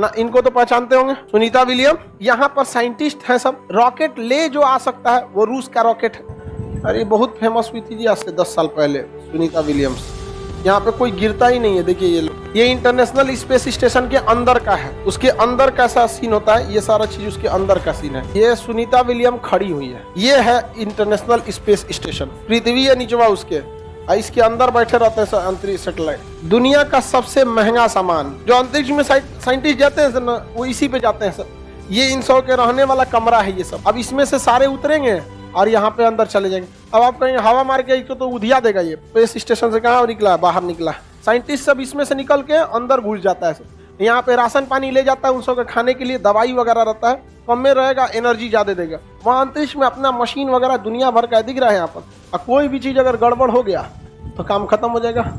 ना, इनको तो पहचानते होंगे, सुनीता विलियम। यहाँ पर साइंटिस्ट हैं सब। रॉकेट ले जो आ सकता है वो रूस का रॉकेट है। अरे बहुत फेमस हुई थी जी आज से 10 साल पहले सुनीता विलियम्स। यहाँ पे कोई गिरता ही नहीं है। देखिए ये इंटरनेशनल स्पेस स्टेशन के अंदर का है। उसके अंदर कैसा सीन होता है, ये सारा चीज उसके अंदर का सीन है। ये सुनीता विलियम खड़ी हुई है। ये है इंटरनेशनल स्पेस स्टेशन। पृथ्वी है नीचवा उसके, इसके अंदर बैठे रहते हैं अंतरिक्ष सैटेलाइट। दुनिया का सबसे महंगा सामान जो अंतरिक्ष में साइंटिस्ट जाते हैं ना, वो इसी पे जाते हैं सर। ये इन सब के रहने वाला कमरा है ये सब। अब इसमें से सारे उतरेंगे और यहाँ पे अंदर चले जाएंगे। अब आप कहेंगे हवा मार के इसको तो उधिया देगा। ये स्पेस स्टेशन से कहाँ निकला, बाहर निकला। साइंटिस्ट सब इसमें से निकल के अंदर घुस जाता है सर। यहाँ पे राशन पानी ले जाता है, उन सब के खाने के लिए दवाई वगैरह रहता है। कम में रहेगा, एनर्जी ज्यादा देगा। वहाँ अंतरिक्ष में अपना मशीन वगैरह दुनिया भर का दिख रहा है यहाँ पर। और कोई भी चीज अगर गड़बड़ हो गया तो काम खत्म हो जाएगा।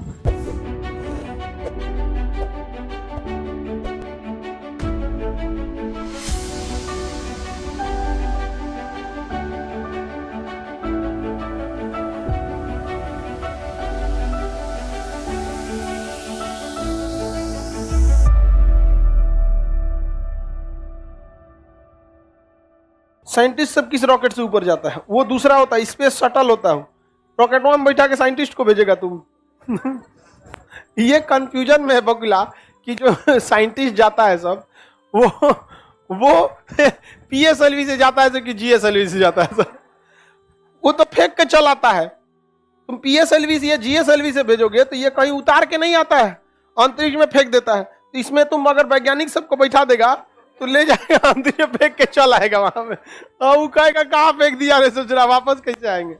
साइंटिस्ट सब किस रॉकेट से ऊपर जाता है? वो दूसरा होता है, स्पेस शटल होता है। रॉकेट में बैठा के साइंटिस्ट को भेजेगा तुम। ये कंफ्यूजन में है बगुला कि जो साइंटिस्ट जाता है सब वो पीएसएलवी से जाता है कि जीएसएलवी से जाता है सब। वो तो फेंक के चल आता है। तुम पीएसएलवी से या जीएसएलवी से भेजोगे तो ये कहीं उतार के नहीं आता है, अंतरिक्ष में फेंक देता है। तो इसमें तुम अगर वैज्ञानिक सबको बैठा देगा तो ले जाएगा अंतरिक्ष में फेंक के चल आएगा वहां में। और वो कहेगा कहाँ फेंक दिया रे, सोच रहा वापस कैसे आएंगे।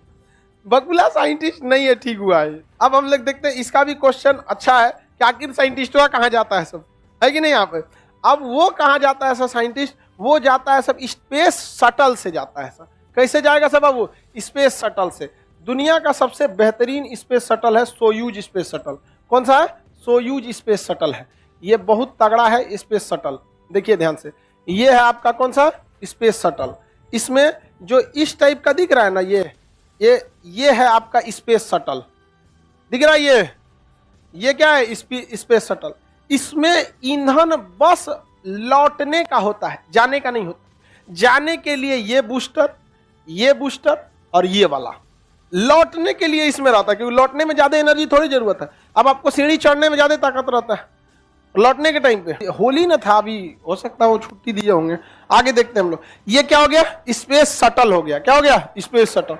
बकुला साइंटिस्ट नहीं है, ठीक हुआ है। अब हम लोग देखते हैं, इसका भी क्वेश्चन अच्छा है कि आखिर साइंटिस्टों कहाँ जाता है सब, है कि नहीं यहाँ पे। अब वो कहाँ जाता है सब साइंटिस्ट? वो जाता है सब स्पेस शटल से जाता है सब। कैसे जाएगा सब? अब वो स्पेस शटल से। दुनिया का सबसे बेहतरीन स्पेस शटल है सोयूज स्पेस शटल। कौन सा है? सोयूज स्पेस शटल है। ये बहुत तगड़ा है स्पेस शटल। देखिए ध्यान से, ये है आपका कौन सा स्पेस शटल। इसमें जो इस टाइप का दिख रहा है ना, ये है आपका स्पेस शटल। दिख रहा है ये क्या है? Space shuttle. इसमें ईंधन बस लौटने का होता है, जाने का नहीं होता। जाने के लिए ये बूस्टर और ये वाला। लौटने के लिए इसमें रहता है, क्योंकि लौटने में ज्यादा एनर्जी थोड़ी जरूरत है। अब आपको सीढ़ी चढ़ने में ज्यादा ताकत रहता है लौटने के टाइम पे। होली न था अभी, हो सकता है वो छुट्टी दिए होंगे। आगे देखते हैं हम लोग। ये क्या हो गया? स्पेस शटल हो गया। क्या हो गया? Space shuttle.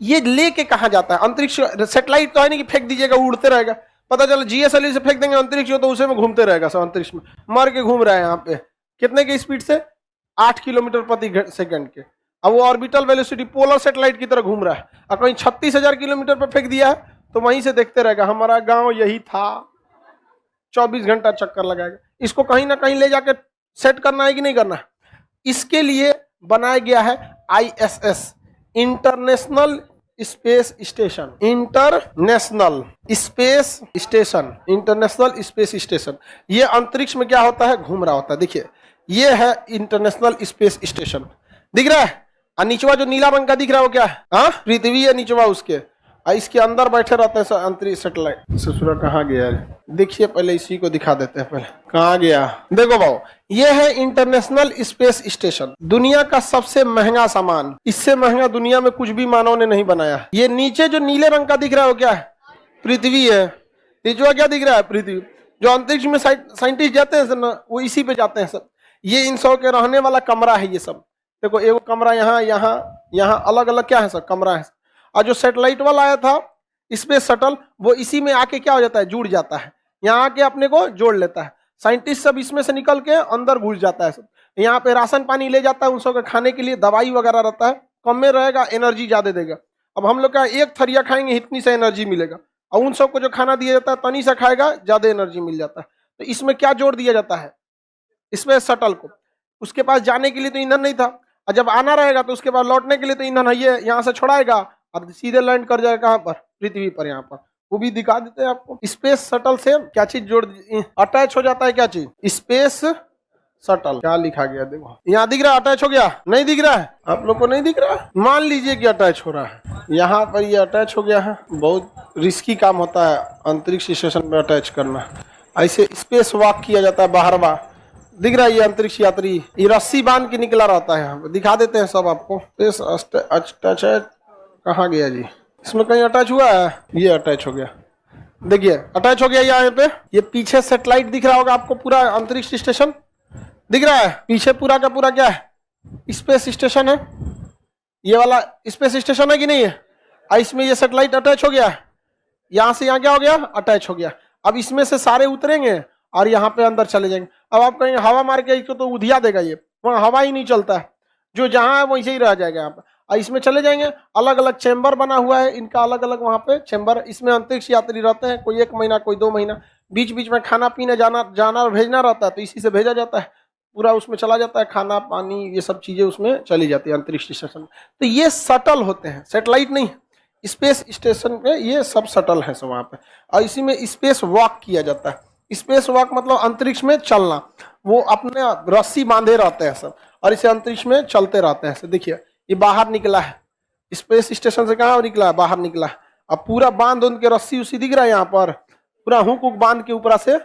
ये लेके कहाँ जाता है? अंतरिक्ष। सैटेलाइट तो है नहीं कि फेंक दीजिएगा उड़ते रहेगा। पता चला जीएसएलवी से फेंक देंगे अंतरिक्ष हो तो उसे में घूमते रहेगा सब। अंतरिक्ष में मर के घूम रहा है यहाँ पे। कितने की स्पीड से? 8 किलोमीटर प्रति सेकंड के। अब वो ऑर्बिटल वेलोसिटी पोलर सैटेलाइट की तरह घूम रहा है। और कहीं 36,000 किलोमीटर पर फेंक दिया है तो वहीं से देखते रहेगा हमारा गाँव यही था। 24 घंटा चक्कर लगाएगा। इसको कहीं ना कहीं ले जाकर सेट करना है कि नहीं करना है। इसके लिए बनाया गया है ISS, international space station. International space station. ये अंतरिक्ष में क्या होता है? घूम रहा होता है। देखिए ये है इंटरनेशनल स्पेस स्टेशन। दिख रहा है? और नीचवा जो नीला रंग का दिख रहा है वो क्या है? हाँ, पृथ्वी है नीचवा उसके। इसके अंदर बैठे रहते हैं अंतरिक्ष सैटेलाइट। ससुरा कहाँ गया है? देखिए पहले इसी को दिखा देते हैं। पहले कहाँ गया? देखो भाव, ये है इंटरनेशनल स्पेस स्टेशन। दुनिया का सबसे महंगा सामान। इससे महंगा दुनिया में कुछ भी मानव ने नहीं बनाया। ये नीचे जो नीले रंग का दिख रहा है वो क्या है? पृथ्वी है। नीचवा क्या दिख रहा है? पृथ्वी। जो अंतरिक्ष में साइंटिस्ट जाते हैं ना, वो इसी पे जाते हैं सब। ये इन सब के रहने वाला कमरा है ये सब। देखो एगो कमरा यहाँ अलग अलग क्या है सब कमरा है। और जो सैटेलाइट वाला आया था स्पेस शटल, वो इसी में आके क्या हो जाता है? जुड़ जाता है। यहाँ आके अपने को जोड़ लेता है। साइंटिस्ट सब इसमें से निकल के अंदर घुस जाता है सब। यहाँ पे राशन पानी ले जाता है, उन सब के खाने के लिए दवाई वगैरह रहता है। कम में रहेगा, एनर्जी ज्यादा देगा। अब हम लोग का एक थरिया खाएंगे इतनी सा एनर्जी मिलेगा, और उन सबको जो खाना दिया जाता है तनी सा खाएगा, ज्यादा एनर्जी मिल जाता है। तो इसमें क्या जोड़ दिया जाता है? स्पेस शटल को। उसके पास जाने के लिए तो ईंधन नहीं था, और जब आना रहेगा तो उसके बाद लौटने के लिए तो ईंधन है। यहाँ से छोड़ाएगा और सीधे लैंड कर जाएगा कहाँ पर? पृथ्वी पर। यहाँ पर वो भी दिखा देते हैं आपको। स्पेस शटल से क्या चीज जोड़ अटैच हो जाता है? क्या चीज? Space shuttle. क्या लिखा गया देखो, यहाँ दिख रहा है अटैच हो गया? नहीं दिख रहा है? आप लोग को नहीं दिख रहा है? मान लीजिए कि अटैच हो रहा है। यहाँ पर ये अटैच हो गया है। बहुत रिस्की काम होता है अंतरिक्ष स्टेशन में अटैच करना। ऐसे स्पेस वॉक किया जाता है बाहरवा। दिख रहा है ये अंतरिक्ष यात्री, ये रस्सी बांध के निकला रहता है। यहाँ पे दिखा देते हैं सब आपको। अटैच है, कहाँ गया जी? इसमें कहीं अटैच हुआ है? ये अटैच हो गया, देखिए अटैच हो गया यहाँ पे। ये पीछे सैटेलाइट दिख रहा होगा आपको, पूरा अंतरिक्ष स्टेशन दिख रहा है। पीछे पूरा का पूरा क्या है? स्पेस स्टेशन है। ये वाला स्पेस स्टेशन है कि नहीं है? इसमें ये सैटेलाइट अटैच हो गया, यहाँ से यहाँ क्या हो गया? अटैच हो गया। अब इसमें से सारे उतरेंगे और यहाँ पे अंदर चले जाएंगे। अब आप कहेंगे हवा मार के इसको तो उधिया देगा, ये वहाँ हवा ही नहीं चलता है, जो जहाँ है वैसे ही रह जाएगा यहाँ पे। और इसमें चले जाएंगे, अलग अलग चैम्बर बना हुआ है इनका, अलग अलग वहाँ पे चैम्बर। इसमें अंतरिक्ष यात्री रहते हैं, कोई 1 महीना, कोई 2 महीना। बीच बीच में खाना पीने जाना और भेजना रहता है, तो इसी से भेजा जाता है। पूरा उसमें चला जाता है, खाना पानी ये सब चीजें उसमें चली जाती है अंतरिक्ष स्टेशन में। तो ये शटल होते हैं, सैटेलाइट नहीं। स्पेस स्टेशन पे ये सब शटल है सब वहाँ पे। और इसी में स्पेस वॉक किया जाता है। स्पेस वॉक मतलब अंतरिक्ष में चलना। वो अपने रस्सी बांधे रहते हैं सब और इसे अंतरिक्ष में चलते रहते हैं। देखिए ये बाहर निकला है, स्पेस स्टेशन से कहाँ निकला है? बाहर निकला है। अब पूरा बांध उनके रस्सी उसी दिख रहा है यहाँ पर, पूरा हुक बांध के ऊपर से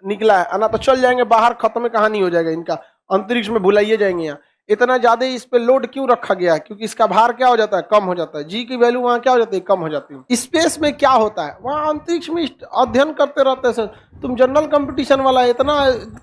निकला है। ना तो चल जाएंगे बाहर, खत्म कहानी हो जाएगा इनका, अंतरिक्ष में भुलाइए जाएंगे। यहाँ इतना ज्यादा इस पे लोड क्यों रखा गया है? क्योंकि इसका भार क्या हो जाता है? कम हो जाता है। जी की वैल्यू वहाँ क्या हो जाती है? कम हो जाती है। स्पेस में क्या होता है? वहाँ अंतरिक्ष में अध्ययन करते रहते हैं। तुम जनरल कंपटीशन वाला इतना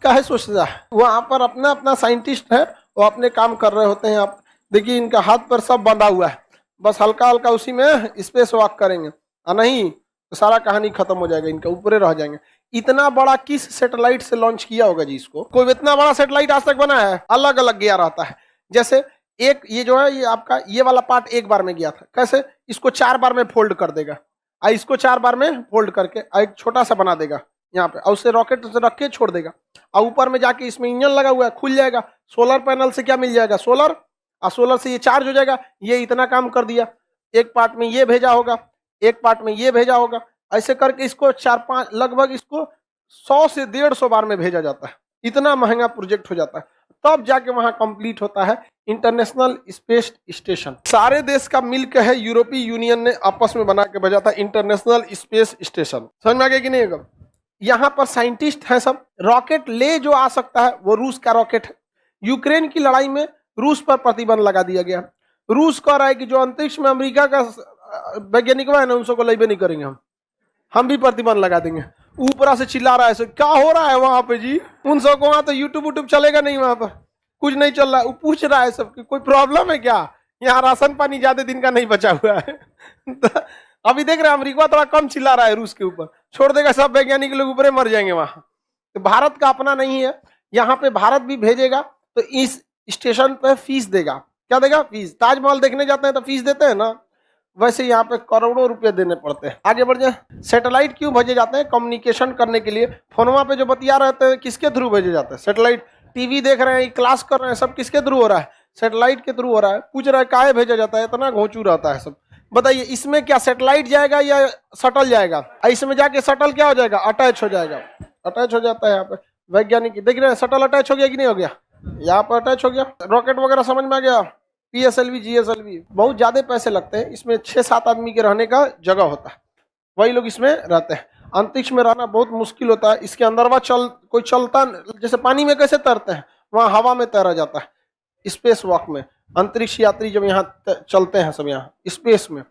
काहे सोचता है? वहाँ पर अपना अपना साइंटिस्ट है, वो अपने काम कर रहे होते हैं। आप देखिए इनका हाथ पर सब बंधा हुआ है, बस हल्का हल्का उसी में स्पेस वॉक करेंगे, और नहीं तो सारा कहानी खत्म हो जाएगा, इनका ऊपर रह जाएंगे। इतना बड़ा किस सैटेलाइट से लॉन्च किया होगा जी इसको? कोई इतना बड़ा सैटेलाइट आज तक बना है? अलग अलग गया रहता है। जैसे एक ये जो है, ये आपका ये वाला पार्ट एक बार में गया था, कैसे? इसको 4 बार में फोल्ड कर देगा, और इसको 4 बार में फोल्ड करके एक छोटा सा बना देगा यहाँ पे, और उसे रॉकेट से रख के छोड़ देगा। और ऊपर में जाके इसमें इंजन लगा हुआ है, खुल जाएगा। सोलर पैनल से क्या मिल जाएगा? सोलर, और सोलर से ये चार्ज हो जाएगा। ये इतना काम कर दिया। एक पार्ट में ये भेजा होगा, एक पार्ट में ये भेजा होगा, ऐसे करके इसको 4-5 लगभग इसको 100 से 150 बार में भेजा जाता है। इतना महंगा प्रोजेक्ट हो जाता है, तब जाके वहां कंप्लीट होता है इंटरनेशनल स्पेस स्टेशन। सारे देश का मिलकर है यूरोपीय यूनियन ने आपस में बना के भेजा था इंटरनेशनल स्पेस स्टेशन। समझ में आ गया कि नहीं? यहाँ पर साइंटिस्ट है सब। रॉकेट ले जो आ सकता है वो रूस का रॉकेट है। यूक्रेन की लड़ाई में रूस पर प्रतिबंध लगा दिया गया। रूस कह रहा है कि जो अंतरिक्ष में अमेरिका का वैज्ञानिक है ना, उनको लेबे नहीं करेंगे, हम भी प्रतिबंध लगा देंगे। ऊपर से चिल्ला रहा है, क्या हो रहा है वहां पे जी? उन सबको वहां तो यूट्यूब चलेगा नहीं, वहां पर कुछ नहीं चल रहा है। वो पूछ रहा है सबकी, कोई प्रॉब्लम है क्या? यहाँ राशन पानी ज्यादा दिन का नहीं बचा हुआ है। तो अभी देख रहे हैं अमेरिका थोड़ा कम चिल्ला रहा है रूस के ऊपर, छोड़ देगा सब वैज्ञानिक लोग ऊपर मर जाएंगे वहां। तो भारत का अपना नहीं है, यहाँ पे भारत भी भेजेगा तो इस स्टेशन पे फीस देगा। क्या देगा? फीस। ताजमहल देखने जाते हैं तो फीस देते हैं ना, वैसे यहाँ पे करोड़ों रुपए देने पड़ते हैं। आगे बढ़ जाए। सैटेलाइट क्यों भेजे जाते हैं? कम्युनिकेशन करने के लिए। फोनवा पे जो बतिया रहते हैं किसके थ्रू भेजे जाते हैं? सैटेलाइट। टीवी देख रहे हैं, क्लास कर रहे हैं, सब किसके थ्रू हो रहा है? सैटेलाइट के थ्रू हो रहा है। पूछ रहा है काहे भेजा जाता है? इतना घोंचू रहता है सब। बताइए इसमें क्या सैटेलाइट जाएगा या शटल जाएगा? इसमें जाके शटल क्या हो जाएगा? अटैच हो जाएगा। अटैच हो जाता है यहाँ पे। वैज्ञानिक देख रहे हैं शटल अटैच हो गया कि नहीं हो गया? यहाँ पर अटैच हो गया। रॉकेट वगैरह समझ में आ गया। PSLV GSLV बहुत ज्यादा पैसे लगते हैं। इसमें 6-7 आदमी के रहने का जगह होता है, वही लोग इसमें रहते हैं। अंतरिक्ष में रहना बहुत मुश्किल होता है। इसके अंदर कोई चलता, जैसे पानी में कैसे तैरते हैं, वहाँ हवा में तैरा जाता है। स्पेस वॉक में अंतरिक्ष यात्री जब यहाँ चलते हैं सब, यहाँ स्पेस में,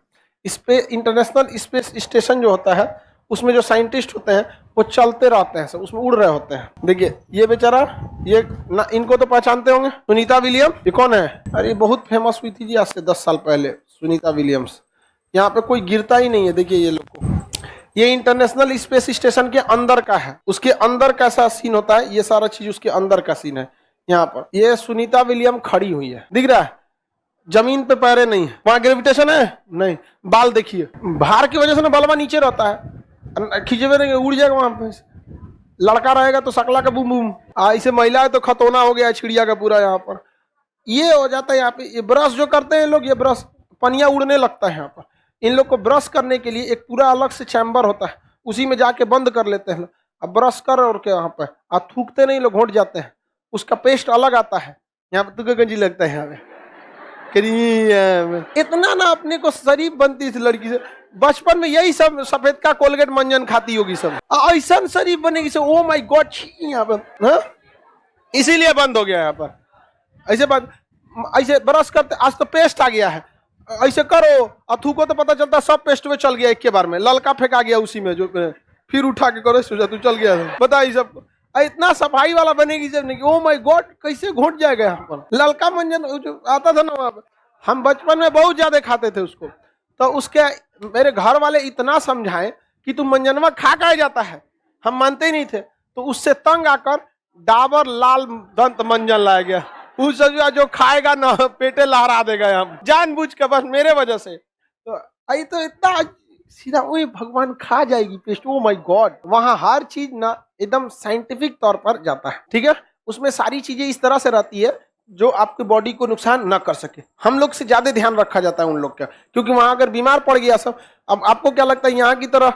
इंटरनेशनल स्पेस स्टेशन जो होता है उसमें जो साइंटिस्ट होते हैं वो चलते रहते हैं सब, उसमें उड़ रहे होते हैं। देखिए ये बेचारा, ये ना, इनको तो पहचानते होंगे, सुनीता विलियम। ये कौन है? अरे बहुत फेमस हुई थी जी आज से 10 साल पहले, सुनीता विलियम्स। यहाँ पे कोई गिरता ही नहीं है। देखिए ये लोग को, ये इंटरनेशनल स्पेस स्टेशन के अंदर का है। उसके अंदर कैसा सीन होता है, ये सारा चीज उसके अंदर का सीन है। यहाँ पर ये सुनीता विलियम खड़ी हुई है, दिख रहा है? जमीन पे पैरे नहीं है। वहां ग्रेविटेशन है नहीं। बाल देखिए, भार की वजह से ना बलवा नीचे रहता है, खींचे हुए रहेंगे उड़ जाएगा वहां पे। लड़का रहेगा तो सकला का बूम बूम, इसे महिला है तो खतौना हो गया चिड़िया का पूरा। यहाँ पर ये हो जाता है। यहाँ पे ये ब्रश जो करते हैं लोग, ये ब्रश पनिया उड़ने लगता है यहाँ पर। इन लोग को ब्रश करने के लिए एक पूरा अलग से चैम्बर होता है, उसी में जाके बंद कर लेते हैं। अब ब्रश कर और के यहाँ पे थूकते नहीं लोग, घोट जाते हैं। उसका पेस्ट अलग आता है। यहाँ पे तुके गंजी लगता है यहाँ पे। इतना ना अपने को शरीफ बनती इस लड़की से। बचपन में यही सब सफेद का कोलगेट मंजन खाती होगी सब, ऐसा शरीफ बनेगी से। ओ माय गॉड, यहाँ पे इसीलिए बंद हो गया यहाँ पर। ऐसे बंद, ऐसे ब्रश करते, आज तो पेस्ट आ गया है, ऐसे करो और थूको तो पता चलता सब पेस्ट में चल गया एक के बार में, ललका फेंका गया उसी में, जो फिर उठा के करो सोचा तू चल गया बता ये सब। इतना सफाई वाला बनेगी जब नहीं, ओ माय गॉड कैसे घुट जाएगा यहाँ पर ललका मंजन जो आता था ना वहाँ पर, हम बचपन में बहुत ज्यादा खाते थे उसको। तो उसके मेरे घर वाले इतना समझाए कि तू मंजनवा खा खाया जाता है, हम मानते ही नहीं थे। तो उससे तंग आकर डाबर लाल दंत मंजन लाया गया, उस जो खाएगा ना पेटे लहरा देगा हम जानबूझ के, बस मेरे वजह से। तो आई तो इतना सीधा वही भगवान खा जाएगी पेस्ट, ओ माय गॉड। वहां हर चीज ना एकदम साइंटिफिक तौर पर जाता है, ठीक है, उसमें सारी चीजें इस तरह से रहती है जो आपके बॉडी को नुकसान न कर सके। हम लोग से ज्यादा ध्यान रखा जाता है उन लोग का, क्योंकि वहां अगर बीमार पड़ गया सब। अब आपको क्या लगता है यहाँ की तरह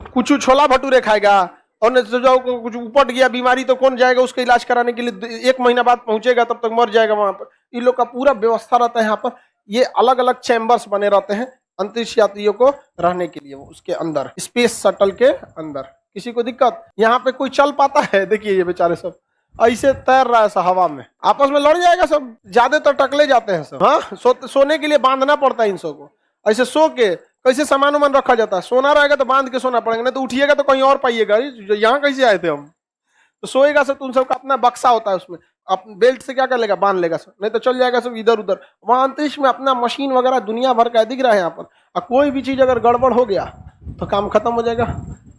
कुछ छोला भटूरे खाएगा और जो कुछ उपट गया बीमारी तो कौन जाएगा उसका इलाज कराने के लिए, 1 महीना बाद पहुंचेगा तब तक मर जाएगा वहां पर। इन लोग का पूरा व्यवस्था रहता है यहाँ पर, ये अलग अलग चैम्बर्स बने रहते हैं अंतरिक्ष यात्रियों को रहने के लिए, उसके अंदर स्पेस शटल के अंदर। किसी को दिक्कत, यहाँ पे कोई चल पाता है? देखिए ये बेचारे सब ऐसे तैर रहा है सब हवा में, आपस में लड़ जाएगा सब, ज्यादा तो टकले जाते हैं सब। हाँ सोने के लिए बांधना पड़ता है इन सबको, ऐसे सो के कैसे सामान वामान रखा जाता है, सोना रहेगा तो बांध के सोना पड़ेगा, नहीं तो उठिएगा तो कहीं और पाइएगा, यहाँ कैसे आए थे हम। तो सोएगा सब, तुम सबका अपना बक्सा होता है उसमें, आप बेल्ट से क्या कर लेगा, बांध लेगा सब, नहीं तो चल जाएगा सब इधर उधर। वहां अंतरिक्ष में अपना मशीन वगैरह दुनिया भर का दिख रहा है यहाँ पर, और कोई भी चीज अगर गड़बड़ हो गया तो काम खत्म हो जाएगा।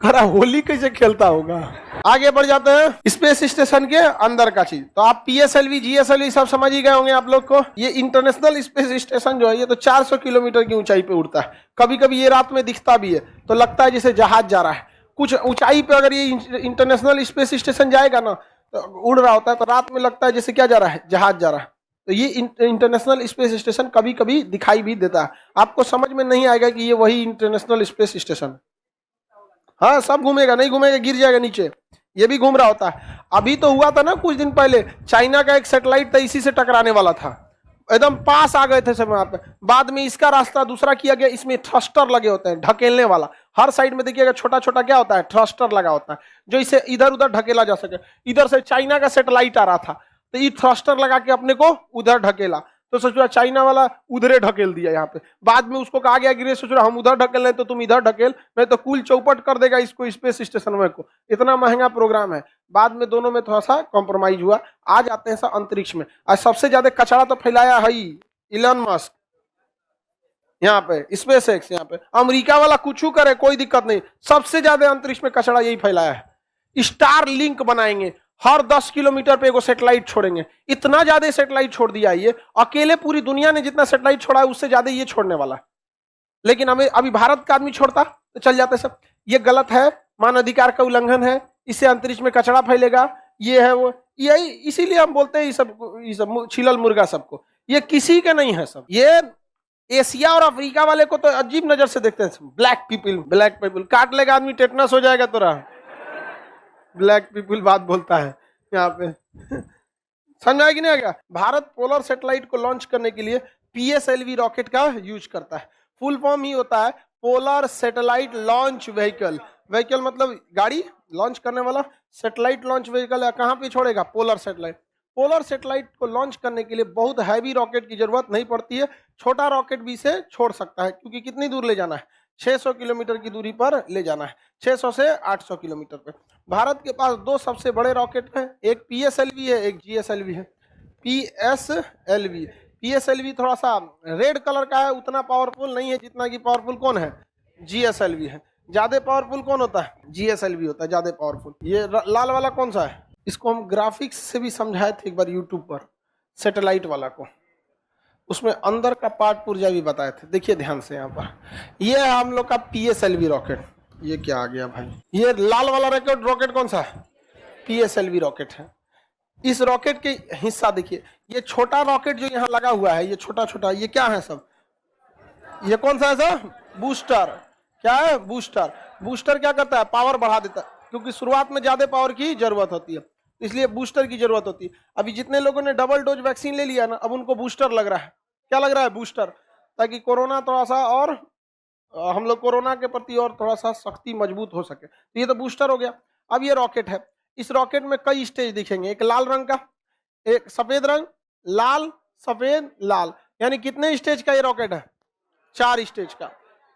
खरा होली कैसे खेलता होगा। आगे बढ़ जाते हैं स्पेस स्टेशन के अंदर का चीज। तो आप पीएसएलवी जीएसएलवी सब समझ ही गए होंगे आप लोग को। ये इंटरनेशनल स्पेस स्टेशन जो है ये तो 400 किलोमीटर की ऊंचाई पे उड़ता है। कभी कभी ये रात में दिखता भी है तो लगता है जैसे जहाज जा रहा है। कुछ ऊंचाई पे अगर ये इंटरनेशनल स्पेस स्टेशन जाएगा ना तो उड़ रहा होता है, तो रात में लगता है जैसे क्या जा रहा है, जहाज जा रहा है। तो ये इंटरनेशनल स्पेस स्टेशन कभी कभी दिखाई भी देता है, आपको समझ में नहीं आएगा कि ये वही इंटरनेशनल स्पेस स्टेशन है। हाँ सब घूमेगा, नहीं घूमेगा गिर जाएगा नीचे, ये भी घूम रहा होता है। अभी तो हुआ था ना कुछ दिन पहले, चाइना का एक सैटेलाइट था इसी से टकराने वाला था, एकदम पास आ गए थे सब वहां पे। बाद में इसका रास्ता दूसरा किया गया, इसमें थ्रस्टर लगे होते हैं ढकेलने वाला, हर साइड में देखिएगा छोटा छोटा क्या होता है, थ्रस्टर लगा होता है जो इसे इधर उधर ढकेला जा सके। इधर से चाइना का सैटेलाइट आ रहा था तो ये थ्रस्टर लगा के अपने को उधर ढकेला, तो सोचा चाइना वाला उधरे ढकेल दिया यहाँ पे। बाद में उसको कहा गया कि सोच रहा हम उधर ढकेल रहे तो तुम इधर ढकेल, नहीं तो कुल चौपट कर देगा इसको स्पेस स्टेशन में को, इतना महंगा प्रोग्राम है। बाद में दोनों में थोड़ा सा कॉम्प्रोमाइज हुआ। आ जाते हैं सब अंतरिक्ष में। आज सबसे ज्यादा कचरा तो फैलाया है इलन मस्क, यहाँ पे स्पेस एक्स, यहाँ पे अमेरिका वाला कुछ करे कोई दिक्कत नहीं, सबसे ज्यादा अंतरिक्ष में कचरा यही फैलाया है। स्टार लिंक बनाएंगे, हर 10 किलोमीटर पे एगो सैटेलाइट छोड़ेंगे, इतना ज्यादा सैटेलाइट छोड़ दिया ये, अकेले पूरी दुनिया ने जितना सैटेलाइट छोड़ा है उससे ज्यादा ये छोड़ने वाला है। लेकिन हमें अभी भारत का आदमी छोड़ता तो चल जाते सब। ये गलत है, मानव अधिकार का उल्लंघन है, इससे अंतरिक्ष में कचरा फैलेगा, ये है वो, यही इसीलिए हम बोलते हैं ये सब छिलल मुर्गा सबको, ये किसी के नहीं है सब। ये एशिया और अफ्रीका वाले को तो अजीब नजर से देखते हैं, ब्लैक पीपल काट लेगा आदमी टेटनस हो जाएगा तोरा। ब्लैक पीपल बात बोलता है यहाँ पे समझ आएगी नहीं आएगा। भारत पोलर सैटेलाइट को लॉन्च करने के लिए पीएसएलवी रॉकेट का यूज करता है। फुल फॉर्म ही होता है polar satellite launch vehicle. Vehicle मतलब गाड़ी, लॉन्च करने वाला, सैटेलाइट लॉन्च व्हीकल है, कहाँ पे छोड़ेगा, पोलर सैटेलाइट। पोलर सैटेलाइट को लॉन्च करने के लिए बहुत हैवी रॉकेट की जरूरत नहीं पड़ती है, छोटा रॉकेट भी इसे छोड़ सकता है, क्योंकि कितनी दूर ले जाना है, 600 किलोमीटर की दूरी पर ले जाना है, 600 से 800 किलोमीटर पे। भारत के पास दो सबसे बड़े रॉकेट हैं, एक पीएसएलवी है, एक जीएसएलवी है। पीएसएलवी थोड़ा सा रेड कलर का है, उतना पावरफुल नहीं है जितना कि पावरफुल कौन है, जीएसएलवी है। ज्यादा पावरफुल कौन होता है, जीएसएलवी होता है ज्यादा पावरफुल। ये लाल वाला कौन सा है, इसको हम ग्राफिक्स से भी समझाए थे एक बार यूट्यूब पर, सैटेलाइट वाला को, उसमें अंदर का पार्ट पुर्जा भी बताए थे। देखिए ध्यान से यहाँ पर, ये है हम लोग का पीएसएलवी रॉकेट। ये क्या आ गया भाई, ये लाल वाला रॉकेट कौन सा है, पीएसएलवी रॉकेट है। इस रॉकेट के हिस्सा देखिए, ये छोटा रॉकेट जो यहाँ लगा हुआ है, ये छोटा छोटा, ये क्या है सब, ये कौन सा है सर, बूस्टर। क्या है, बूस्टर। बूस्टर क्या करता है, पावर बढ़ा देता है, क्योंकि शुरुआत में ज्यादा पावर की जरूरत होती है, इसलिए बूस्टर की जरूरत होती है। अभी जितने लोगों ने डबल डोज वैक्सीन ले लिया ना, अब उनको बूस्टर लग रहा है। क्या लग रहा है, बूस्टर, ताकि कोरोना थोड़ा सा और हम लोग कोरोना के प्रति और थोड़ा सा शक्ति मजबूत हो सके। तो ये तो बूस्टर हो गया। अब ये रॉकेट है, इस रॉकेट में कई स्टेज दिखेंगे, एक लाल रंग का, एक सफेद रंग, लाल सफेद लाल, यानी कितने स्टेज का ये रॉकेट है? 4 स्टेज का।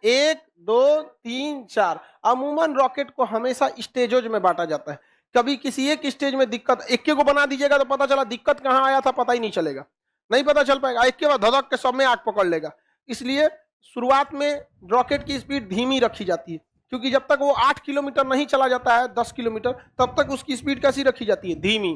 1 2 3 4। अमूमन रॉकेट को हमेशा स्टेजों में बांटा जाता है। कभी किसी एक स्टेज में दिक्कत, एक को बना दीजिएगा तो पता चला दिक्कत कहां आया था पता ही नहीं चलेगा, नहीं पता चल पाएगा, एक के बाद धधक के सब में आग पकड़ लेगा। इसलिए शुरुआत में रॉकेट की स्पीड धीमी रखी जाती है, क्योंकि जब तक वो 8 किलोमीटर नहीं चला जाता है, 10 किलोमीटर, तब तक उसकी स्पीड कैसी रखी जाती है? धीमी।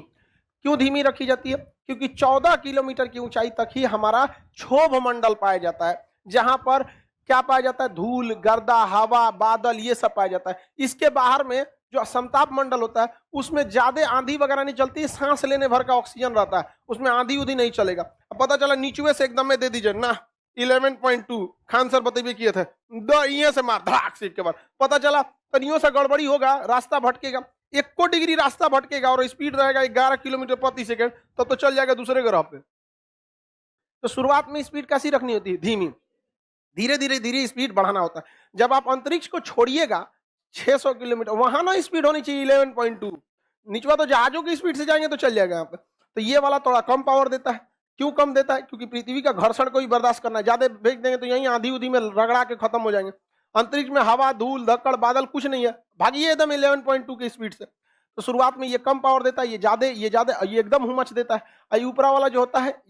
क्यों धीमी रखी जाती है? क्योंकि 14 किलोमीटर की ऊंचाई तक ही हमारा क्षोभ मंडल पाया जाता है, जहां पर क्या पाया जाता है? धूल, गर्दा, हवा, बादल, ये सब पाया जाता है। इसके बाहर में जो समताप मंडल होता है उसमें ज्यादा आंधी वगैरह नहीं चलती, सांस लेने भर का ऑक्सीजन रहता है, उसमें आंधी उधी नहीं चलेगा। अब पता चला नीचुए से एकदम में दे दीजिए ना 11.2 खान सर बतेबे किए थे, ये से मार धड़ाक से, के बाद पता चला तनियों से गड़बड़ी होगा, रास्ता भटकेगा, 1 डिग्री रास्ता भटकेगा और स्पीड रहेगा 11 किलोमीटर प्रति सेकंड, तब तो चल जाएगा दूसरे ग्रह पे। तो शुरुआत में स्पीड कैसी रखनी होती है? धीमी। धीरे धीरे धीरे स्पीड बढ़ाना होता है। जब आप अंतरिक्ष को छोड़िएगा 600 किलोमीटर, वहां ना स्पीड होनी चाहिए 11.2, निचवा तो जहाजों की स्पीड से जाएंगे तो चल जाएगा यहाँ पे। तो ये वाला थोड़ा कम पावर देता है। क्यों कम देता है? क्योंकि पृथ्वी का घर्षण को ही बर्दाश्त करना है, ज्यादा भेज देंगे तो यहीं आंधी उधी में रगड़ा के खत्म हो जाएंगे। अंतरिक्ष में हवा, धूल, धक्कड़, बादल कुछ नहीं है, भागिए एकदम 11.2 की स्पीड से। तो शुरुआत में ये कम पावर देता है, ये ज्यादा, ये एकदम हुमच देता है। ये ऊपरा वाला जो होता है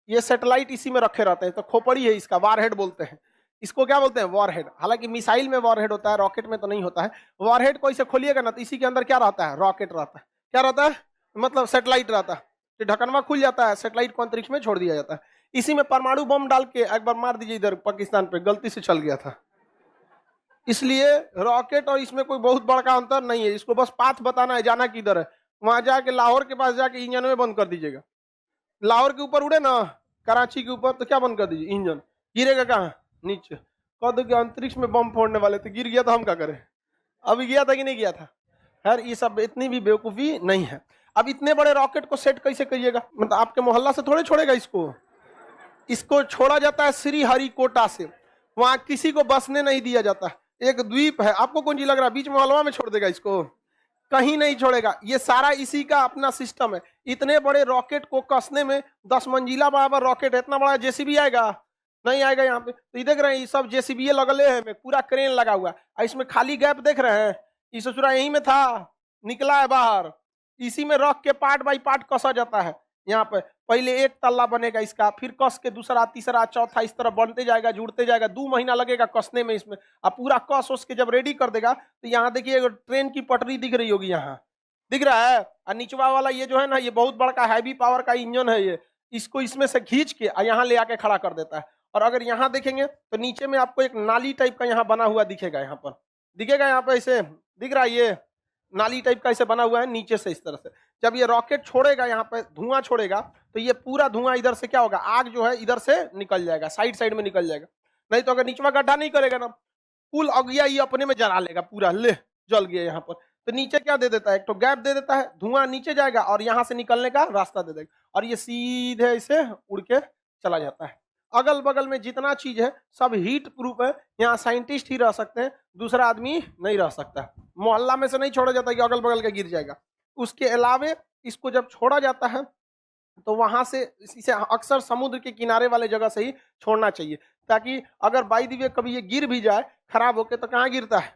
ये सैटेलाइट इसी में रखे रहते हैं, तो खोपड़ी है इसका, वारहेड बोलते हैं इसको। क्या बोलते हैं? वॉरहेड। हालांकि मिसाइल में वॉरहेड होता है, रॉकेट में तो नहीं होता है। वॉरहेड को इसे खोलिएगा ना तो इसी के अंदर क्या रहता है? रॉकेट रहता है। क्या रहता है? मतलब सैटेलाइट रहता है। तो ढकनवा खुल जाता है, सैटेलाइट को अंतरिक्ष में छोड़ दिया जाता है। इसी में परमाणु बम डाल के एक बार मार दीजिए इधर पाकिस्तान पे, गलती से चल गया था। इसलिए रॉकेट और इसमें कोई बहुत बड़ा अंतर नहीं है। इसको बस पाथ बताना है, जाना किधर है। वहां जाके लाहौर के पास जाके इंजन में बंद कर दीजिएगा। लाहौर के ऊपर उड़े ना, कराची के ऊपर, तो क्या बंद कर दीजिए? इंजन। गिरेगा कहाँ? नीचे। कह दो कि अंतरिक्ष में बम फोड़ने वाले, तो गिर गया तो हम क्या करें? अभी गया था कि नहीं गया था? खैर ये सब इतनी भी बेवकूफी नहीं है। अब इतने बड़े रॉकेट को सेट कैसे करिएगा? मतलब आपके मोहल्ला से थोड़े छोड़ेगा इसको। इसको छोड़ा जाता है श्रीहरिकोटा से, वहां किसी को बसने नहीं दिया जाता। एक द्वीप है, आपको कौन जी लग रहा है बीच मोहल्ला में छोड़ देगा इसको? कहीं नहीं छोड़ेगा। ये सारा इसी का अपना सिस्टम है। इतने बड़े रॉकेट को कसने में 10 मंजिला बराबर रॉकेट है, इतना बड़ा जेसीबी आएगा? नहीं आएगा। यहाँ पे तो ये देख रहे हैं, ये सब जेसीबी लगले हैं, पूरा क्रेन लगा हुआ है। इसमें खाली गैप देख रहे हैं, ये ससुरा यहीं में था, निकला है बाहर। इसी में रख के पार्ट बाई पार्ट कसा जाता है। यहाँ पे पहले एक तल्ला बनेगा इसका, फिर कस के दूसरा, तीसरा, चौथा, इस तरह बनते जाएगा, जुड़ते जाएगा। 2 महीना लगेगा कसने में इसमें। अब पूरा कस उसके जब रेडी कर देगा तो यहाँ देखिए ट्रेन की पटरी दिख रही होगी, यहाँ दिख रहा है। और निचवा वाला ये जो है ना, ये बहुत बड़ा हैवी पावर का इंजन है। ये इसको इसमें से खींच के यहाँ ले आके खड़ा कर देता है। और अगर यहाँ देखेंगे तो नीचे में आपको एक नाली टाइप का यहाँ बना हुआ दिखेगा, यहाँ पर दिखेगा, यहाँ पे ऐसे दिख रहा है, ये नाली टाइप का ऐसे बना हुआ है नीचे से। इस तरह से जब ये रॉकेट छोड़ेगा, यहाँ पे धुआं छोड़ेगा, तो ये पूरा धुआं इधर से क्या होगा? आग जो है इधर से निकल जाएगा, साइड साइड में निकल जाएगा। नहीं तो अगर नीचवा गड्ढा नहीं करेगा ना, कुल अगिया ये अपने में जला लेगा पूरा, ले जल गया यहाँ पर। तो नीचे क्या दे देता है? एक तो गैप दे देता है, धुआं नीचे जाएगा और यहाँ से निकलने का रास्ता दे देगा, और ये सीधे इसे उड़ के चला जाता है। अगल बगल में जितना चीज है सब हीट प्रूफ है। यहाँ साइंटिस्ट ही रह सकते हैं, दूसरा आदमी नहीं रह सकता। मोहल्ला में से नहीं छोड़ा जाता कि अगल बगल का गिर जाएगा। उसके अलावे इसको जब छोड़ा जाता है तो वहां से इसे अक्सर समुद्र के किनारे वाले जगह से ही छोड़ना चाहिए, ताकि अगर बाई दी वे कभी ये गिर भी जाए खराब होके, तो कहाँ गिरता है?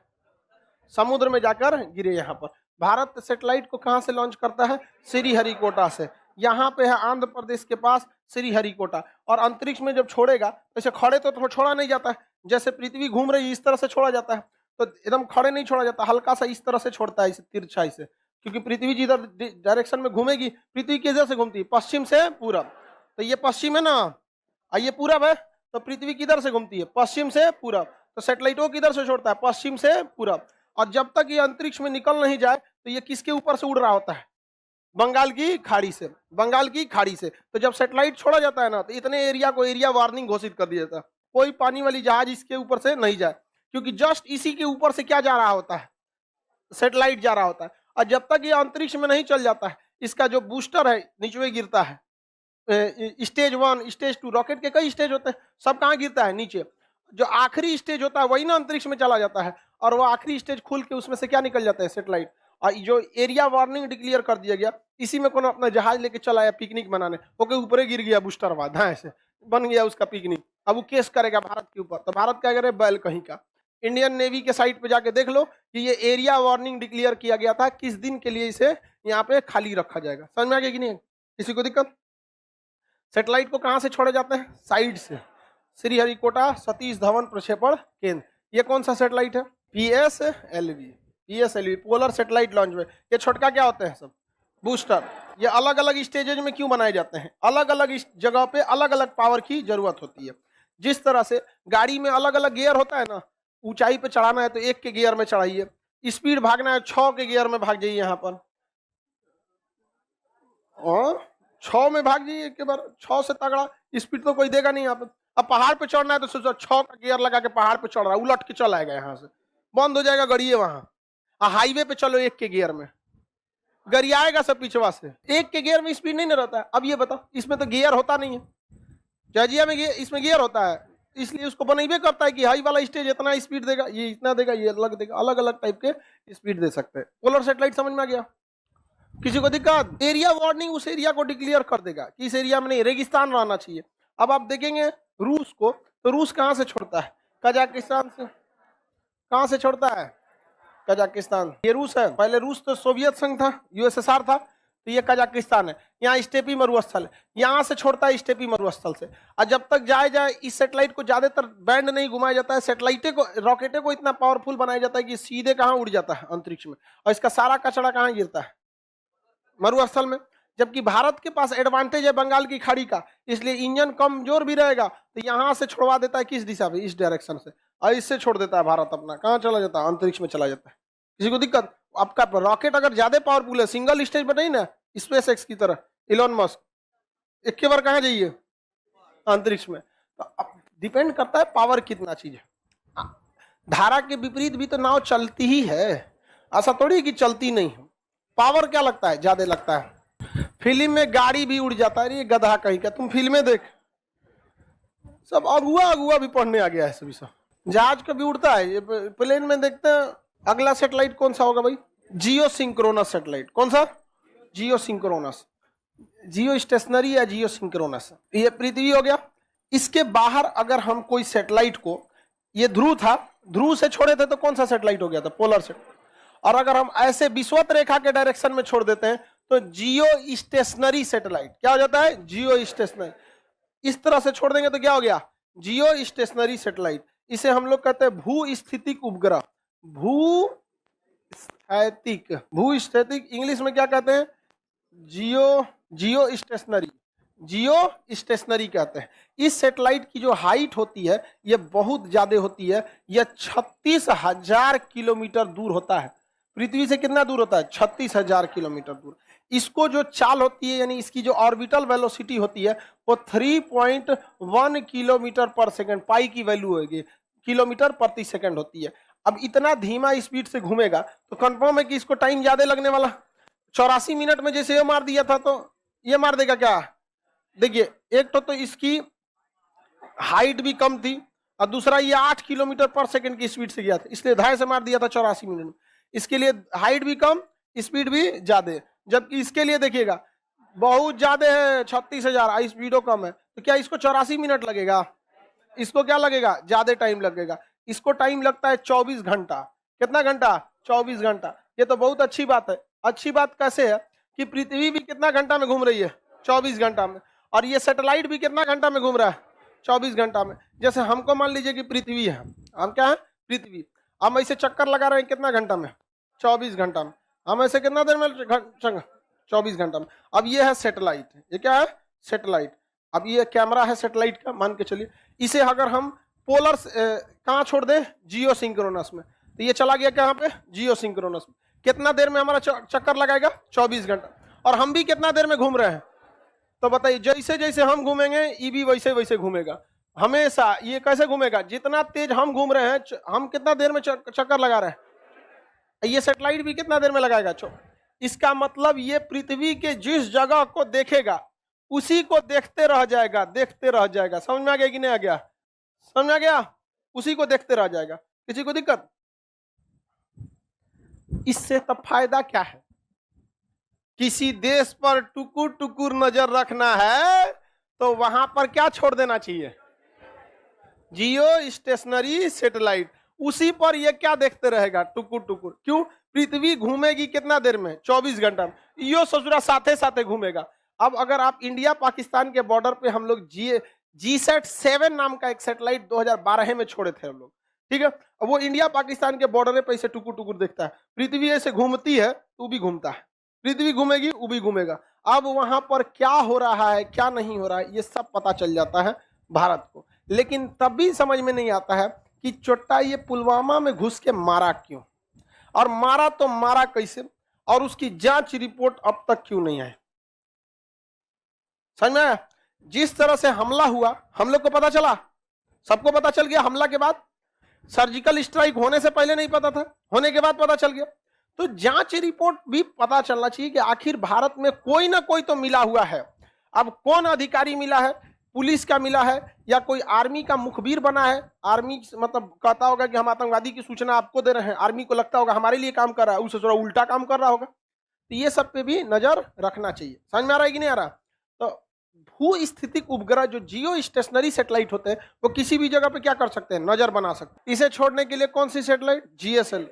समुद्र में जाकर गिरे। यहाँ पर भारत सैटेलाइट को कहाँ से लॉन्च करता है? श्रीहरिकोटा से। यहाँ पे है आंध्र प्रदेश के पास श्रीहरिकोटा। और अंतरिक्ष में जब छोड़ेगा तो इसे खड़े तो छोड़ा नहीं जाता है, जैसे पृथ्वी घूम रही है इस तरह से छोड़ा जाता है। तो एकदम खड़े नहीं छोड़ा जाता, हल्का सा इस तरह से छोड़ता है, इसे तिरछाई से, क्योंकि पृथ्वी जिधर डायरेक्शन में घूमेगी, पृथ्वी किधर से घूमती है? पश्चिम से पूरब। तो ये पश्चिम है ना, ये पूरब है, तो पृथ्वी किधर से घूमती है? पश्चिम से पूरब। तो सैटेलाइटों किधर से छोड़ता है? पश्चिम से पूरब। और जब तक ये अंतरिक्ष में निकल नहीं जाए तो ये किसके ऊपर से उड़ रहा होता है? बंगाल की खाड़ी से। बंगाल की खाड़ी से। तो जब सैटेलाइट छोड़ा जाता है ना, तो इतने एरिया को एरिया वार्निंग घोषित कर दिया जाता है, कोई पानी वाली जहाज इसके ऊपर से नहीं जाए, क्योंकि जस्ट इसी के ऊपर से क्या जा रहा होता है? सैटेलाइट जा रहा होता है। और जब तक ये अंतरिक्ष में नहीं चल जाता है, इसका जो बूस्टर है नीचे गिरता है। स्टेज 1, स्टेज 2, रॉकेट के कई स्टेज होते हैं, सब कहाँ गिरता है? नीचे। जो आखिरी स्टेज होता है वही ना अंतरिक्ष में चला जाता है, और वो आखिरी स्टेज खुल के उसमें से क्या निकल जाता है? सैटेलाइट। और जो एरिया वार्निंग डिक्लेयर कर दिया गया, इसी में कौन अपना जहाज लेके चला आया पिकनिक मनाने, ओके ऊपर गिर गया बूस्टर बाद, हाँ ऐसे बन गया उसका पिकनिक। अब वो केस करेगा भारत के ऊपर, तो भारत क्या करे, बैल कहीं का। इंडियन नेवी के साइट पे जाके देख लो कि ये एरिया वार्निंग डिक्लेयर किया गया था, किस दिन के लिए इसे यहाँ पे खाली रखा जाएगा। समझ में आ गया कि नहीं, किसी को दिक्कत? सैटेलाइट को कहां से छोड़े जाते हैं, साइड से। श्रीहरिकोटा सतीश धवन प्रक्षेपण केंद्र, ये कौन सा सैटेलाइट है, PSLV पोलर सैटेलाइट लॉन्च में। ये छोटका क्या होते हैं सब, बूस्टर। ये अलग अलग स्टेजेज में क्यों बनाए जाते हैं, अलग अलग जगह पे अलग अलग पावर की जरूरत होती है। जिस तरह से गाड़ी में अलग अलग गियर होता है ना, ऊंचाई पे चढ़ाना है तो 1 के गियर में चढ़ाइए, स्पीड भागना है 6 के गियर में भाग जाइए यहाँ पर, और 6 में भाग जाइए एक बार, 6 से तगड़ा स्पीड तो कोई देगा नहीं यहाँ पे। अब पहाड़ पे चढ़ना है तो सोचो 6 का गियर लगा के पहाड़ पे चढ़ रहा है, उलट के चल आएगा, यहाँ से बंद हो जाएगा गड़िए वहां। हाईवे पे चलो 1 के गियर में, गरियाएगा सब पीछवा से, 1 के गियर में स्पीड नहीं ना रहता है। अब ये बताओ, इसमें तो गियर होता नहीं है, जाजिया में इसमें गियर होता है, इसलिए उसको बनइबे करता है कि हाई वाला स्टेज इतना स्पीड देगा, ये इतना देगा, ये अलग देगा, अलग अलग टाइप के स्पीड दे सकते हैं। पोलर सैटेलाइट समझ में आ गया, किसी को दिक्कत? एरिया वार्निंग उस एरिया को डिक्लेयर कर देगा कि इस एरिया में नहीं, रेगिस्तान रहना चाहिए। अब आप देखेंगे रूस को, तो रूस कहां से छोड़ता है, कजाकिस्तान से। कहां से छोड़ता है, कजाकिस्तान। ये रूस है, पहले रूस तो सोवियत संघ था, USSR था, तो ये कजाकिस्तान है। यहाँ स्टेपी मरुस्थल है, यहाँ से छोड़ता है स्टेपी मरुस्थल से। और जब तक जाए इस सैटेलाइट को ज्यादातर बैंड नहीं घुमाया जाता है, सैटेलाइटे को, रॉकेटे को इतना पावरफुल बनाया जाता है कि सीधे कहाँ उड़ जाता है अंतरिक्ष में, और इसका सारा कचरा कहाँ गिरता है, मरुस्थल में। जबकि भारत के पास एडवांटेज है बंगाल की खाड़ी का, इसलिए इंजन कमजोर भी रहेगा, तो यहां से छोड़वा देता है किस दिशा में, इस डायरेक्शन से, और इससे छोड़ देता है भारत अपना, कहां चला जाता है, अंतरिक्ष में चला जाता है। किसी को दिक्कत? आपका रॉकेट अगर ज्यादा पावरफुल है, सिंगल स्टेज पर नहीं ना, स्पेस एक्स की तरह इलोन मस्क, एक के बार कहां जाइए, अंतरिक्ष में। तो डिपेंड करता है पावर कितना चीज है। धारा के विपरीत भी तो नाव चलती ही है, ऐसा थोड़ी कि चलती नहीं है। पावर क्या लगता है, ज्यादा लगता है। फिल्म में गाड़ी भी उड़ जाता है, ये गधा कहीं का, तुम फिल्में देख, सब अगुआ अगुआ भी पढ़ने आ गया है सभी सब। जहाज का भी उड़ता है, ये प्लेन में देखते हैं। अगला सैटेलाइट कौन सा होगा भाई, जियो सिंक्रोनस सैटेलाइट। कौन सा, जियो सिंक्रोनस, जियो स्टेशनरी या जियो सिंक्रोनस, ये पृथ्वी हो गया। इसके बाहर अगर हम कोई सैटेलाइट को, ये ध्रुव था, ध्रुव से छोड़े थे तो कौन सा सैटेलाइट हो गया था, पोलर सैटेलाइट। और अगर हम ऐसे विषुवत रेखा के डायरेक्शन में छोड़ देते हैं तो जियो स्टेशनरी सैटेलाइट क्या हो जाता है, जियो स्टेशनरी। इस तरह से छोड़ देंगे तो क्या हो गया, जियो स्टेशनरी सैटेलाइट। इसे हम लोग कहते हैं भू स्थितिक उपग्रह, भू स्थैतिक इंग्लिश में क्या कहते हैं, जियो स्टेशनरी, जियो स्टेशनरी कहते हैं। इस सैटेलाइट की जो हाइट होती है ये बहुत ज्यादा होती है, यह 36,000 किलोमीटर दूर होता है। पृथ्वी से कितना दूर होता है, 36,000 किलोमीटर दूर। इसको जो चाल होती है, यानी इसकी जो ऑर्बिटल वेलोसिटी होती है, वो 3.1 किलोमीटर पर सेकंड, पाई की वैल्यू होगी, किलोमीटर प्रति सेकंड होती है। अब इतना धीमा स्पीड से घूमेगा तो कंफर्म है कि इसको टाइम ज्यादा लगने वाला। 84 मिनट में जैसे ये मार दिया था तो ये मार देगा क्या, देखिए एक तो इसकी हाइट भी कम थी, और दूसरा ये 8 किलोमीटर पर सेकंड की स्पीड से गया था, इसलिए 2.5 से मार दिया था 84 मिनट में। इसके लिए हाइट भी कम, स्पीड भी ज्यादा, जबकि इसके लिए देखिएगा बहुत ज्यादा है 36,000, स्पीडो कम है, तो क्या इसको 84 मिनट लगेगा, इसको क्या लगेगा, ज्यादा टाइम लगेगा। इसको टाइम लगता है 24 घंटा। कितना घंटा, 24 घंटा। ये तो बहुत अच्छी बात है। अच्छी बात कैसे है कि पृथ्वी भी कितना घंटा में घूम रही है, 24 घंटा में, और ये सैटेलाइट भी कितना घंटा में घूम रहा है, 24 घंटा में। जैसे हमको मान लीजिए कि पृथ्वी है, हम क्या है, पृथ्वी, हम ऐसे चक्कर लगा रहे हैं कितना घंटा में, 24 घंटा में। हम ऐसे कितना देर में 24 घंटा में। अब ये है सैटेलाइट, ये क्या है, सैटेलाइट। अब ये कैमरा है सैटेलाइट का, मान के चलिए। इसे अगर हम पोलर कहाँ छोड़ दें, जियो सिंक्रोनस में, तो ये चला गया कहाँ पे, जियो सिंक्रोनस में। कितना देर में हमारा चक्कर लगाएगा, 24 घंटा। और हम भी कितना देर में घूम रहे हैं, तो बताइए, जैसे जैसे हम घूमेंगे ये भी वैसे वैसे घूमेगा हमेशा। ये कैसे घूमेगा, जितना तेज हम घूम रहे हैं, हम कितना देर में चक्कर लगा रहे हैं, ये सैटेलाइट भी कितना देर में लगाएगा। इसका मतलब ये पृथ्वी के जिस जगह को देखेगा उसी को देखते रह जाएगा, देखते रह जाएगा। समझ में आ गया कि नहीं आ गया, समझ में आ गया, उसी को देखते रह जाएगा। किसी को दिक्कत, इससे तब फायदा क्या है? किसी देश पर टुकुर टुकुर नजर रखना है तो वहां पर क्या छोड़ देना चाहिए? जियो स्टेशनरी सैटेलाइट। उसी पर ये क्या देखते रहेगा? टुकुर टुकुर। क्यों? पृथ्वी घूमेगी कितना देर में? 24 घंटा में। यो ससुरा साथे साथे घूमेगा। अब अगर आप इंडिया पाकिस्तान के बॉर्डर पे हम लोग GSAT-7 नाम का एक सैटेलाइट 2012 में छोड़े थे हम लोग, ठीक है। अब वो इंडिया पाकिस्तान के बॉर्डर पे ऐसे टुकुर टुकुर देखता है। पृथ्वी ऐसे घूमती है तो भी घूमता है, पृथ्वी घूमेगी वो भी घूमेगा। अब वहां पर क्या हो रहा है क्या नहीं हो रहा है ये सब पता चल जाता है भारत को। लेकिन तब भी समझ में नहीं आता है कि चोट्टा ये पुलवामा में घुस के मारा क्यों, और मारा तो मारा कैसे, और उसकी जांच रिपोर्ट अब तक क्यों नहीं आई? समझ में आया? जिस तरह से हमला हुआ हम लोग को पता चला, सबको पता चल गया। हमला के बाद सर्जिकल स्ट्राइक होने से पहले नहीं पता था, होने के बाद पता चल गया। तो जांच रिपोर्ट भी पता चलना चाहिए कि आखिर भारत में कोई ना कोई तो मिला हुआ है। अब कौन अधिकारी मिला है? पुलिस का मिला है या कोई आर्मी का मुखबिर बना है? आर्मी मतलब कहता होगा कि हम आतंकवादी की सूचना आपको दे रहे हैं, आर्मी को लगता होगा हमारे लिए काम कर रहा है, उससे थोड़ा उल्टा काम कर रहा होगा। तो ये सब पे भी नजर रखना चाहिए। समझ में आ रहा है कि नहीं आ रहा? तो भू स्थितिक उपग्रह जो जियो स्टेशनरी सैटेलाइट होते हैं वो किसी भी जगह पे क्या कर सकते हैं? नजर बना सकते हैं। इसे छोड़ने के लिए कौन सी सैटेलाइट? GSL।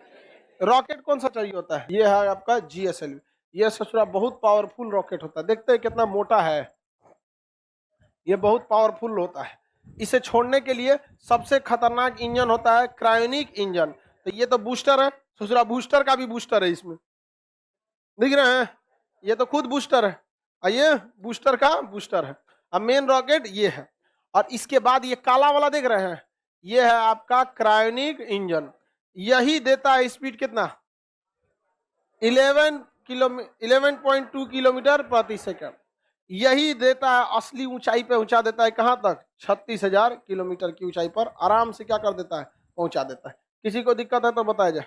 रॉकेट कौन सा चाहिए होता है? ये है आपका GSL। ये ससुरा बहुत पावरफुल रॉकेट होता है। देखते हैं कितना मोटा है, ये बहुत पावरफुल होता है। इसे छोड़ने के लिए सबसे खतरनाक इंजन होता है क्रायोनिक इंजन। तो ये तो बूस्टर है ससुरा, बूस्टर का भी बूस्टर है इसमें, दिख रहे हैं? ये तो खुद बूस्टर है और ये बूस्टर का बूस्टर है। अब मेन रॉकेट ये है, और इसके बाद ये काला वाला देख रहे हैं, ये है आपका क्रायोनिक इंजन। यही देता है स्पीड कितना? 11.2 किलोमीटर प्रति सेकंड। यही देता है असली ऊंचाई पे पहुंचा देता है। कहां तक? 36,000 किलोमीटर की ऊंचाई पर आराम से क्या कर देता है? पहुंचा देता है। किसी को दिक्कत है तो बताया जाए।